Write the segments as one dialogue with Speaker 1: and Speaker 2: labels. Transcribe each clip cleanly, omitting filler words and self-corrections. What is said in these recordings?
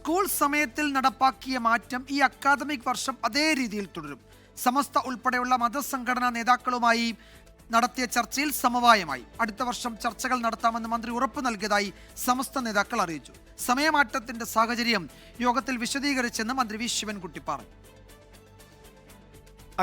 Speaker 1: School സമയത്തിൽ നടപ്പാക്കിയ മാറ്റം ഈ അക്കാദമിക് വർഷം അതേ രീതിയിൽ തുടരും. സമസ്ത ഉൾപ്പെടെയുള്ള മതസംഘടനാ നേതാക്കളുമായി നടത്തിയ ചർച്ചയിൽ സമവായമായി. അടുത്ത വർഷം ചർച്ചകൾ നടത്താമെന്ന് മന്ത്രി ഉറപ്പു നൽകിയതായി സമസ്ത നേതാക്കൾ അറിയിച്ചു. സമയമാറ്റത്തിന്റെ സാഹചര്യം യോഗത്തിൽ വിശദീകരിച്ചെന്ന് മന്ത്രി വി ശിവൻകുട്ടി പറഞ്ഞു.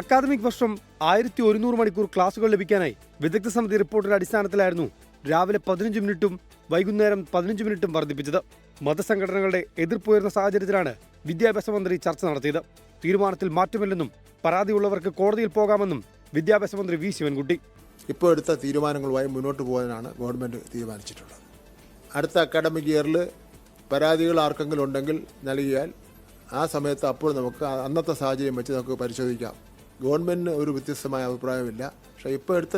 Speaker 2: അക്കാദമിക് വർഷം 1100 മണിക്കൂർ ക്ലാസുകൾ ലഭിക്കാനായി വിദഗ്ധ സമിതി റിപ്പോർട്ടിന്റെ അടിസ്ഥാനത്തിലായിരുന്നു രാവിലെ 15 മിനിറ്റും വൈകുന്നേരം 15 മിനിറ്റും വർദ്ധിപ്പിച്ചത്. മതസംഘടനകളുടെ എതിർപ്പുയർന്ന സാഹചര്യത്തിലാണ് വിദ്യാഭ്യാസ മന്ത്രി ചർച്ച നടത്തിയത്. തീരുമാനത്തിൽ മാറ്റമില്ലെന്നും പരാതിയുള്ളവർക്ക് കോടതിയിൽ പോകാമെന്നും വിദ്യാഭ്യാസ മന്ത്രി വി ശിവൻകുട്ടി.
Speaker 3: ഇപ്പോൾ എടുത്ത തീരുമാനങ്ങളുമായി മുന്നോട്ട് പോകാനാണ് ഗവൺമെൻറ് തീരുമാനിച്ചിട്ടുള്ളത്. അടുത്ത അക്കാഡമിക് ഇയറിൽ പരാതികൾ ആർക്കെങ്കിലും ഉണ്ടെങ്കിൽ നൽകിയാൽ ആ സമയത്ത് അപ്പോൾ നമുക്ക് അന്നത്തെ സാഹചര്യം വെച്ച് നമുക്ക് പരിശോധിക്കാം. ഗവൺമെൻറ്റിന് ഒരു വ്യത്യസ്തമായ അഭിപ്രായമില്ല. പക്ഷേ ഇപ്പോൾ എടുത്ത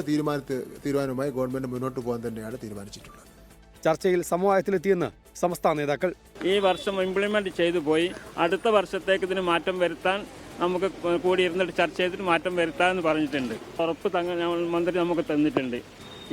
Speaker 3: തീരുമാനവുമായി ഗവൺമെൻറ് മുന്നോട്ട് പോകാൻ തന്നെയാണ് തീരുമാനിച്ചിട്ടുള്ളത്.
Speaker 2: ചർച്ചയിൽ സമവായത്തിലെത്തിയെന്ന് സമസ്ത നേതാക്കൾ.
Speaker 4: ഈ വർഷം ഇംപ്ലിമെന്റ് ചെയ്തു പോയി. അടുത്ത വർഷത്തേക്ക് ഇതിന് മാറ്റം വരുത്താൻ നമുക്ക് കൂടിയിരുന്നിട്ട് ചർച്ച ചെയ്തിട്ട് മാറ്റം വരുത്താമെന്ന് പറഞ്ഞിട്ടുണ്ട്. ഉറപ്പ് മന്ത്രി നമുക്ക് തന്നിട്ടുണ്ട്.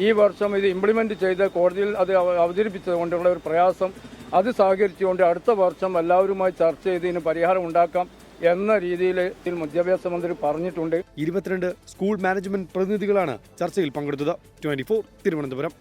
Speaker 5: ഈ വർഷം ഇത് ഇംപ്ലിമെന്റ് ചെയ്ത് കോടതിയിൽ അത് അവതരിപ്പിച്ചതുകൊണ്ടുള്ള ഒരു പ്രയാസം അത് സഹകരിച്ചുകൊണ്ട് അടുത്ത വർഷം എല്ലാവരുമായി ചർച്ച ചെയ്ത് ഇതിന് പരിഹാരം ഉണ്ടാക്കാം എന്ന രീതിയിൽ വിദ്യാഭ്യാസ മന്ത്രി പറഞ്ഞിട്ടുണ്ട്.
Speaker 2: 22 സ്കൂൾ മാനേജ്മെന്റ് പ്രതിനിധികളാണ് ചർച്ചയിൽ പങ്കെടുത്തത്. 24 തിരുവനന്തപുരം.